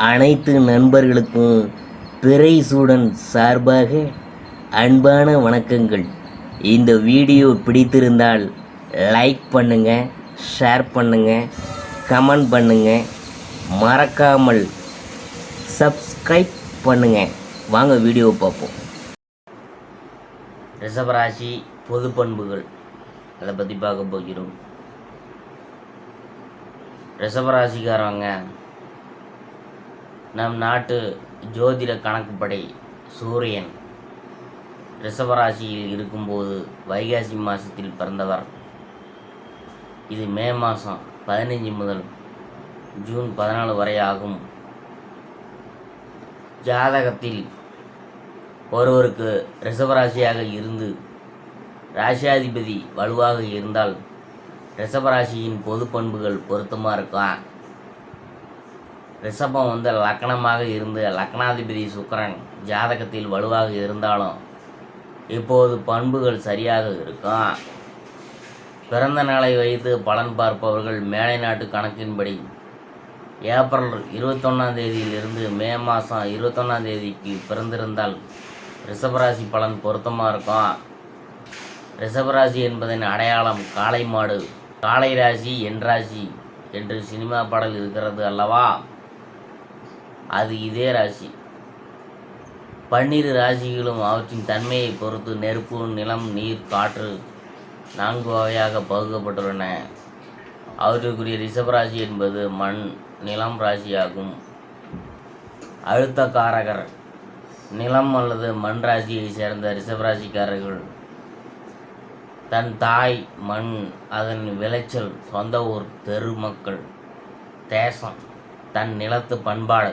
அனைத்து நண்பர்களுக்கும் பிறைசூடன் சார்பாக அன்பான வணக்கங்கள். இந்த வீடியோ பிடித்திருந்தால் லைக் பண்ணுங்கள், ஷேர் பண்ணுங்கள், கமெண்ட் பண்ணுங்கள், மறக்காமல் சப்ஸ்கிரைப் பண்ணுங்கள். வாங்க வீடியோ பார்ப்போம். ரிஷபராசி பொது பண்புகள் அதை பற்றி பார்க்க போகிறோம். ரிஷபராசிக்காரவங்க நம் நாட்டு ஜோதிட கணக்குப்படி சூரியன் ரிஷபராசியில் இருக்கும்போது வைகாசி மாதத்தில் பிறந்தவர். இது மே மாதம் 15 முதல் ஜூன் 14 வரை ஆகும். ஜாதகத்தில் ஒருவருக்கு ரிஷபராசியாக இருந்து ராசியாதிபதி வலுவாக இருந்தால் ரிஷபராசியின் பொது பண்புகள் பொருத்தமாக இருக்கும். ரிஷபம் லக்கணமாக இருந்து லக்னாதிபதி சுக்கிரன் ஜாதகத்தில் வலுவாக இருந்தாலும் இப்போது பண்புகள் சரியாக இருக்கும். பிறந்த நாளை வைத்து பலன் பார்ப்பவர்கள் மேலை நாட்டு கணக்கின்படி ஏப்ரல் 21ஆம் தேதியிலிருந்து மே மாதம் 21ஆம் தேதிக்கு பிறந்திருந்தால் ரிஷபராசி பலன் பொருத்தமாக இருக்கும். ரிஷபராசி என்பதன் அடையாளம் காளை மாடு. காளை ராசி என் ராசி என்று சினிமா பாடல் இருக்கிறது அல்லவா, அது இதே ராசி. 12 ராசிகளும் அவற்றின் தன்மையை பொறுத்து நெருப்பு, நிலம், நீர், காற்று 4 வகையாக பகுக்கப்பட்டுள்ளன. அவற்றுக்குரிய ரிஷபராசி என்பது மண், நிலம் ராசியாகும். அழுத்தக்காரகர் நிலம் அல்லது மண் ராசியை சேர்ந்த ரிஷபராசிக்காரர்கள் தன் தாய் மண், அதன் விளைச்சல், சொந்த ஊர், தெரு மக்கள், தேசம், தன் நிலத்து பண்பாடு,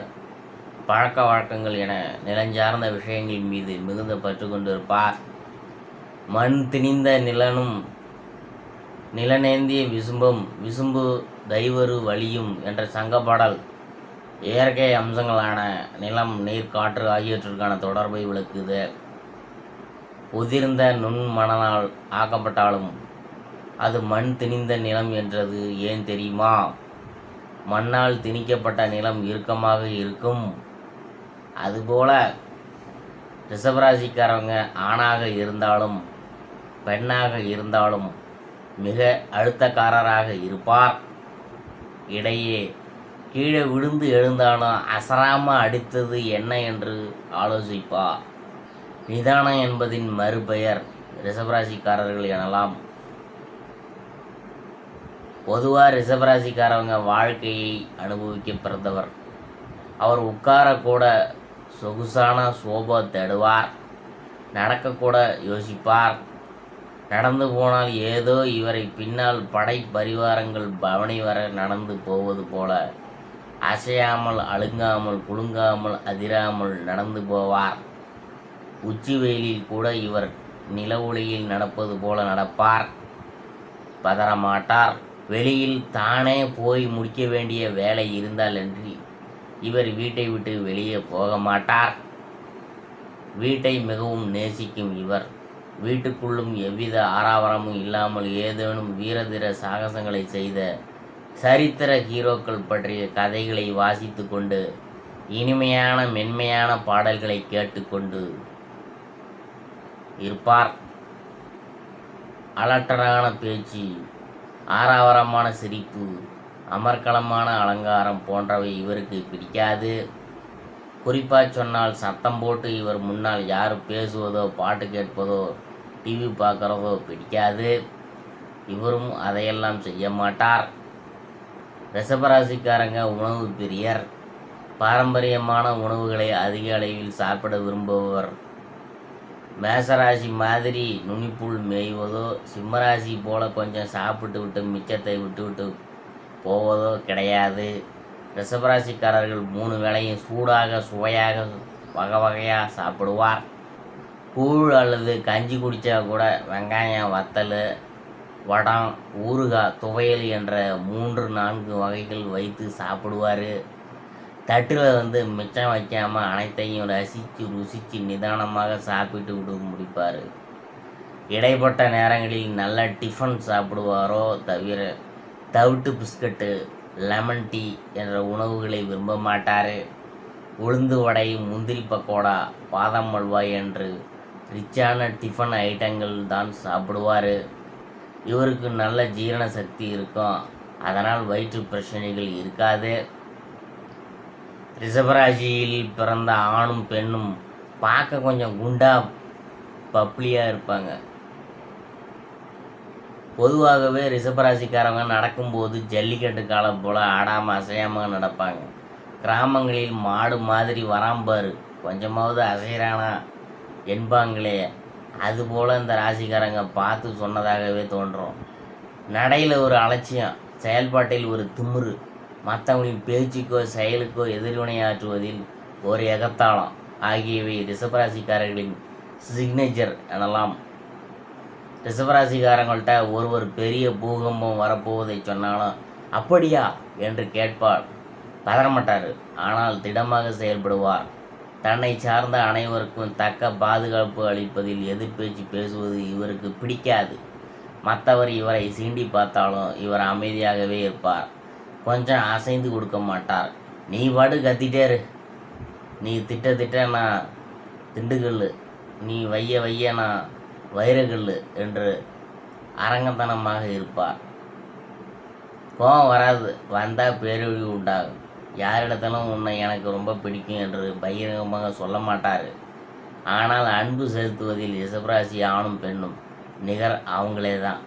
பழக்க வழக்கங்கள் என நிலஞ்சார்ந்த விஷயங்களின் மீது மிகுந்த பற்று கொண்டிருப்பார். மண் திணிந்த நிலனும் நிலநேந்திய விசும்பும் விசும்பு தைவரு வழியும் என்ற சங்கப்பாடல் இயற்கை அம்சங்களான நிலம், நீர், காற்று ஆகியவற்றிற்கான தொடர்பை விளக்குது. உதிர்ந்த நுண்மணனால் ஆக்கப்பட்டாலும் அது மண் திணிந்த நிலம் என்றது ஏன் தெரியுமா? மண்ணால் திணிக்கப்பட்ட நிலம் இறுக்கமாக இருக்கும். அதுபோல ரிஷபராசிக்காரவங்க ஆணாக இருந்தாலும் பெண்ணாக இருந்தாலும் மிக அழுத்தக்காரராக இருப்பார். இடையே கீழே விழுந்து எழுந்தாலும் அசராமல் அடித்தது என்ன என்று ஆலோசிப்பார். நிதானம் என்பதின் மறுபெயர் ரிஷபராசிக்காரர்கள் எனலாம். பொதுவாக ரிஷபராசிக்காரவங்க வாழ்க்கையை அனுபவிக்க பிறந்தவர். அவர் உட்காரக்கூட சொகுசான சோபா தேடுவார். நடக்கக்கூட யோசிப்பார். நடந்து போனால் ஏதோ இவரை பின்னால் படை பரிவாரங்கள் பவனி வர நடந்து போவது போல அசையாமல், அழுங்காமல், குலுங்காமல், அதிராமல் நடந்து போவார். உச்சி வெயிலில் கூட இவர் நில ஒளியில் நடப்பது போல நடப்பார். பதறமாட்டார். வெளியில் தானே போய் முடிக்க வேண்டிய வேலை இருந்தால் அன்றி இவர் வீட்டை விட்டு வெளியே போக மாட்டார். வீட்டை மிகவும் நேசிக்கும் இவர் வீட்டுக்குள்ளும் எவ்வித ஆரவாரமும் இல்லாமல் ஏதேனும் வீரதீர சாகசங்களை செய்த சரித்திர ஹீரோக்கள் பற்றிய கதைகளை வாசித்து கொண்டு இனிமையான மென்மையான பாடல்களை கேட்டுக்கொண்டு இருப்பார். அலட்டரான பேச்சு, ஆரவாரமான சிரிப்பு, அமர்க்களமான அலங்காரம் போன்றவை இவருக்கு பிடிக்காது. குறிப்பாக சொன்னால் சத்தம் போட்டு இவர் முன்னால் யார் பேசுவதோ, பாட்டு கேட்பதோ, டிவி பார்க்குறதோ பிடிக்காது. இவரும் அதையெல்லாம் செய்ய மாட்டார். ரிஷபராசிக்காரங்க உணவு பிரியர். பாரம்பரியமான உணவுகளை அதிக அளவில் சாப்பிட விரும்புபவர். மேசராசி மாதிரி நுனிப்புள் மேய்வதோ, சிம்மராசி போல கொஞ்சம் சாப்பிட்டு விட்டு மிச்சத்தை விட்டுவிட்டு போவதோ கிடையாது. ரிஷபராசிக்காரர்கள் 3 வேளையும் சூடாக, சுவையாக, வகை வகையாக சாப்பிடுவார். கூழ் அல்லது கஞ்சி குடித்தா கூட வெங்காயம், வத்தல், வடம், ஊறுகாய், துவையல் என்ற 3-4 வகைகள் வைத்து சாப்பிடுவார். தட்டில் மிச்சம் வைக்காமல் அனைத்தையும் ரசித்து ருசித்து நிதானமாக சாப்பிட்டு விட்டு முடிப்பார். இடைப்பட்ட நேரங்களில் நல்ல டிஃபன் சாப்பிடுவாரோ தவிர தவிட்டு பிஸ்கட்டு, லெமன் டீ என்ற உணவுகளை விரும்ப மாட்டார். உளுந்து வடை, முந்திரி பக்கோடா, பாதாம் அல்வா என்று ரிச்சான டிஃபன் ஐட்டங்கள் தான் சாப்பிடுவார். இவருக்கு நல்ல ஜீரண சக்தி இருக்கும். அதனால் வயிற்று பிரச்சனைகள் இருக்காது. ரிஷபராசியில் பிறந்த ஆணும் பெண்ணும் பார்க்க கொஞ்சம் குண்டா பப்ளியாக இருப்பாங்க. பொதுவாகவே ரிஷபராசிக்காரங்க நடக்கும்போது ஜல்லிக்கட்டு காலம் போல் ஆடாமல் அசையாமல் நடப்பாங்க. கிராமங்களில் மாடு மாதிரி வராம்பாரு கொஞ்சமாவது அசைகிறானா என்பாங்களே, அதுபோல் இந்த ராசிக்காரங்க பார்த்து சொன்னதாகவே தோன்றும். நடையில் ஒரு அலட்சியம், செயல்பாட்டில் ஒரு திமிரு, மற்றவங்களின் பேச்சுக்கோ செயலுக்கோ எதிர்வினையாற்றுவதில் ஒரு எகத்தாளம் ஆகியவை ரிஷபராசிக்காரர்களின் சிக்னேச்சர் எனலாம். ரிஷபராசிக்காரங்கள்ட்ட ஒருவர் பெரிய பூகம்பம் வரப்போவதை சொன்னாலும் அப்படியா என்று கேட்பார். பதறமாட்டார், ஆனால் திடமாக செயல்படுவார். தன்னை சார்ந்த அனைவருக்கும் தக்க பாதுகாப்பு அளிப்பதில் எதிர்பேச்சு பேசுவது இவருக்கு பிடிக்காது. மற்றவர் இவரை சீண்டி பார்த்தாலும் இவர் அமைதியாகவே இருப்பார். கொஞ்சம் அசைந்து கொடுக்க மாட்டார். நீ பாடு கத்திட்டேரு, நீ திட்ட நான் திண்டுக்கல், நீ வைய நான் வைரக்கல் என்று அரங்கத்தனமாக இருப்பார். கோபம் வராது, வந்தால் பேரொழி உண்டாகும். யாரிடத்திலும் உன்னை எனக்கு ரொம்ப பிடிக்கும் என்று பகிரங்கமாக சொல்ல மாட்டார். ஆனால் அன்பு செலுத்துவதில் ரிஷபராசி ஆணும் பெண்ணும் நிகர் அவங்களே தான்.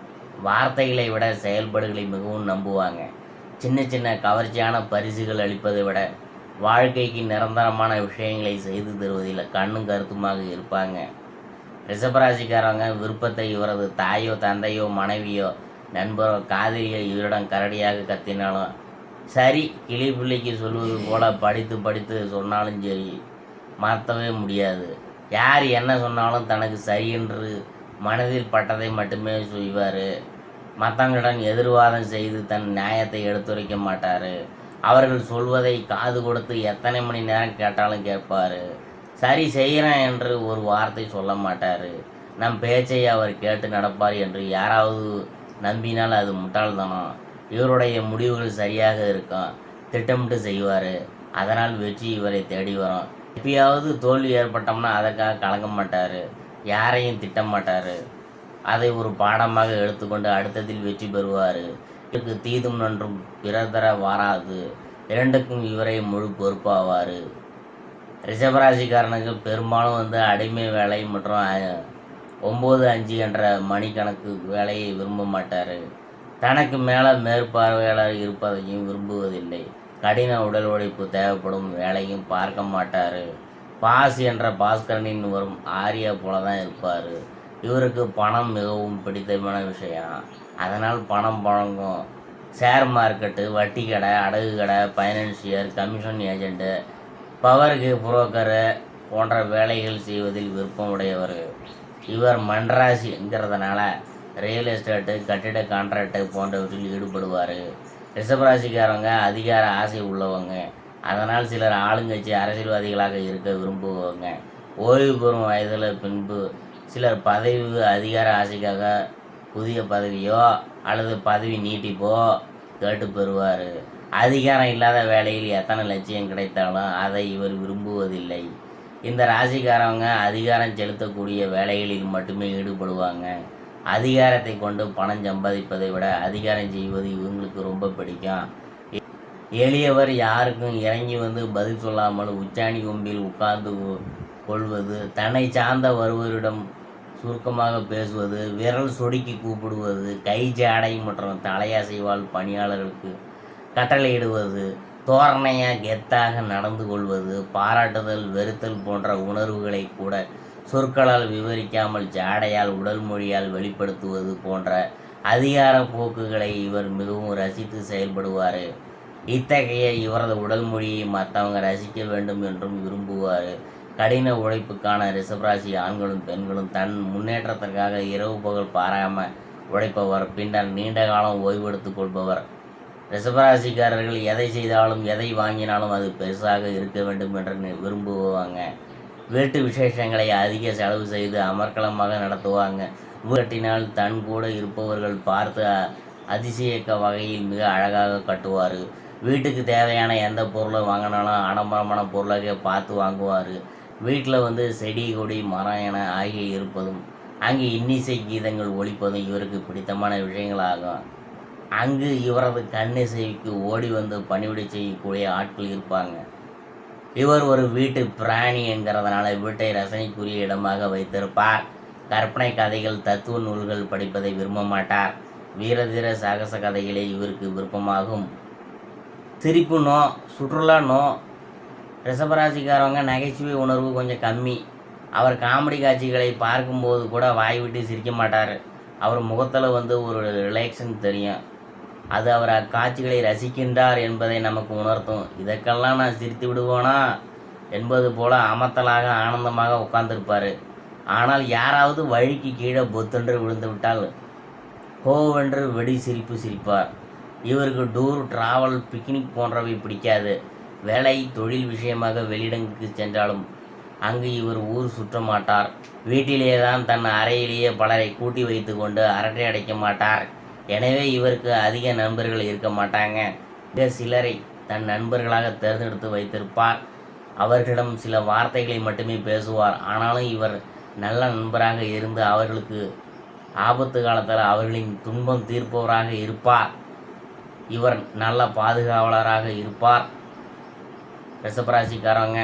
வார்த்தைகளை விட செயல்பாடுகளை மிகவும் நம்புவாங்க. சின்ன சின்ன கவர்ச்சியான பரிசுகள் அளிப்பதை விட வாழ்க்கைக்கு நிரந்தரமான விஷயங்களை செய்து தருவதில் கண்ணும் கருத்துமாக இருப்பாங்க. ரிஷபராசிக்காரங்க விருப்பத்தை இவரது தாயோ தந்தையோ மனைவியோ நண்பரோ காதலியோ இவரிடம் கரடியாக கத்தினாலும் சரி, கிளி பிள்ளைக்கு சொல்வது போல் படித்து சொன்னாலும் சரி, மாற்றவே முடியாது. யார் என்ன சொன்னாலும் தனக்கு சரி என்று மனதில் பட்டதை மட்டுமே செய்வார். மற்றவங்களிடம் எதிர்வாதம் செய்து தன் நியாயத்தை எடுத்துரைக்க மாட்டார். அவர்கள் சொல்வதை காது கொடுத்து எத்தனை மணி நேரம் கேட்டாலும் கேட்பார். சரி செய்கிறேன் என்று ஒரு வார்த்தை சொல்ல மாட்டார். நம் பேச்சை அவர் கேட்டு நடப்பார் என்று யாராவது நம்பினால் அது முட்டாள்தானம். இவருடைய முடிவுகள் சரியாக இருக்கும். திட்டமிட்டு செய்வார். அதனால் வெற்றி இவரை தேடி வரும். எப்பயாவது தோல்வி ஏற்பட்டோம்னா அதற்காக கலங்க மாட்டார். யாரையும் திட்ட மாட்டார். அதை ஒரு பாடமாக எடுத்துக்கொண்டு அடுத்ததில் வெற்றி பெறுவார். இவருக்கு தீதும் நன்றும் பிறர் தர வாராது. இரண்டுக்கும் இவரை முழு பொறுப்பாவார். ரிஷபராசிக்காரனுக்கு பெரும்பாலும் அடிமை வேலை மற்றும் 9-5 என்ற மணிக்கணக்கு வேலையை விரும்ப மாட்டார். தனக்கு மேலே மேற்பார்வையாளர் இருப்பதையும் விரும்புவதில்லை. கடின உடல் உழைப்பு தேவைப்படும் வேலையும் பார்க்க மாட்டார். பாஸ் என்ற பாஸ்கரனின் வரும் ஆரியா போல தான் இருப்பார். இவருக்கு பணம் மிகவும் பிடித்தமான விஷயம். அதனால் பணம் பழங்கும். ஷேர் மார்க்கெட்டு, வட்டி கடை, அடகு கடை, financier, commission agent, power broker போன்ற வேலைகள் செய்வதில் விருப்பமுடையவர். இவர் மன்ராசிங்கிறதுனால ரியல் எஸ்டேட்டு, கட்டிட கான்ட்ராக்டு போன்றவற்றில் ஈடுபடுவார். ரிஷபராசிக்காரங்க அதிகார ஆசை உள்ளவங்க. அதனால் சிலர் ஆளுங்கட்சி அரசியல்வாதிகளாக இருக்க விரும்புவாங்க. ஓய்வு பெறும் வயதில் பின்பு சிலர் பதவி அதிகார ஆசைக்காக புதிய பதவியோ அல்லது பதவி நீட்டிப்போ கேட்டு பெறுவார். அதிகாரம் இல்லாத வேலையில் எத்தனை லட்சியம் கிடைத்தாலும் அதை இவர் விரும்புவதில்லை. இந்த ராசிக்காரவங்க அதிகாரம் செலுத்தக்கூடிய வேலைகளில் மட்டுமே ஈடுபடுவாங்க. அதிகாரத்தை கொண்டு பணம் சம்பாதிப்பதை விட அதிகாரம் செய்வது இவங்களுக்கு ரொம்ப பிடிக்கும். எளியவர் யாருக்கும் இறங்கி பதில் சொல்லாமல் உச்சாணி கொம்பில் உட்கார்ந்து கொள்வது, தன்னை சார்ந்த வருவரிடம் சுருக்கமாக பேசுவது, விரல் சொடுக்கி கூப்பிடுவது, கை ஜாடை மற்றும் தலையசைவால் பணியாளர்களுக்கு கட்டளையிடுவது, தோரணையாக கெத்தாக நடந்து கொள்வது, பாராட்டுதல் வெறுத்தல் போன்ற உணர்வுகளை கூட சொற்களால் விவரிக்காமல் ஜாடையால் உடல் மொழியால் வெளிப்படுத்துவது போன்ற அதிகார போக்குகளை இவர் மிகவும் ரசித்து செயல்படுவார். இத்தகைய இவரது உடல் மொழியை மற்றவங்க ரசிக்க வேண்டும் என்றும் விரும்புவார். கடின உழைப்புக்கான ரிஷபராசி ஆண்களும் பெண்களும் தன் முன்னேற்றத்திற்காக இரவு பகல் பாராமல் உழைப்பவர். பின்னர் நீண்ட காலம் ஓய்வெடுத்து கொள்பவர். ரிஷபராசிக்காரர்கள் எதை செய்தாலும் எதை வாங்கினாலும் அது பெருசாக இருக்க வேண்டும் என்று விரும்புவாங்க. வீட்டு விசேஷங்களை அதிக செலவு செய்து அமர்க்கலமாக நடத்துவாங்க. வீட்டினால் தன் கூட இருப்பவர்கள் பார்த்து அதிசயக்க வகையில் மிக அழகாக கட்டுவார். வீட்டுக்கு தேவையான எந்த பொருளை வாங்கினாலும் ஆடம்பரமான பொருளாக பார்த்து வாங்குவார். வீட்டில் செடி கொடி மரம் என ஆகிய இருப்பதும் அங்கே இன்னிசை கீதங்கள் ஒலிப்பதும் இவருக்கு பிடித்தமான விஷயங்களாகும். அங்கு இவரது கண்ணிசைக்கு ஓடி பணிவிடை செய்யக்கூடிய ஆட்கள் இருப்பாங்க. இவர் ஒரு வீட்டு பிராணி என்கிறதுனால வீட்டை ரசனைக்குரிய இடமாக வைத்திருப்பார். கற்பனை கதைகள் தத்துவ நூல்கள் படிப்பதை விரும்ப மாட்டார். வீரதீர சாகச கதைகளே இவருக்கு விருப்பமாகும். சிரிப்பு நோ, சுற்றுலா நோ. ரிஷபராசிக்காரவங்க நகைச்சுவை உணர்வு கொஞ்சம் கம்மி. அவர் காமெடி காட்சிகளை பார்க்கும்போது கூட வாய் விட்டு சிரிக்க மாட்டார். அவர் முகத்தில் ஒரு ரிலேக்ஷன் தெரியும். அது அவர் அக்காட்சிகளை ரசிக்கின்றார் என்பதை நமக்கு உணர்த்தும். இதற்கெல்லாம் நான் சிரித்து விடுவோனா என்பது போல அமத்தலாக ஆனந்தமாக உட்கார்ந்திருப்பார். ஆனால் யாராவது வழிக்கு கீழே பொத்தென்று விழுந்து விட்டால் ஹோவென்று வெடி சிரிப்பு சிரிப்பார். இவருக்கு டூர், டிராவல், பிக்னிக் போன்றவை பிடிக்காது. வேலை தொழில் விஷயமாக வெளியிடங்களுக்கு சென்றாலும் அங்கு இவர் ஊர் சுற்ற மாட்டார். வீட்டிலே தான் தன் அறையிலேயே பலரை கூட்டி வைத்து கொண்டு அரட்டை அடைக்க மாட்டார். எனவே இவருக்கு அதிக நண்பர்கள் இருக்க மாட்டாங்க. மிக சிலரை தன் நண்பர்களாக தேர்ந்தெடுத்து வைத்திருப்பார். அவர்களிடம் சில வார்த்தைகளை மட்டுமே பேசுவார். ஆனாலும் இவர் நல்ல நண்பராக இருந்து அவர்களுக்கு ஆபத்து காலத்தில் அவர்களின் துன்பம் தீர்ப்பவராக இருப்பார். இவர் நல்ல பாதுகாவலராக இருப்பார். ரிஷபராசிக்காரவங்க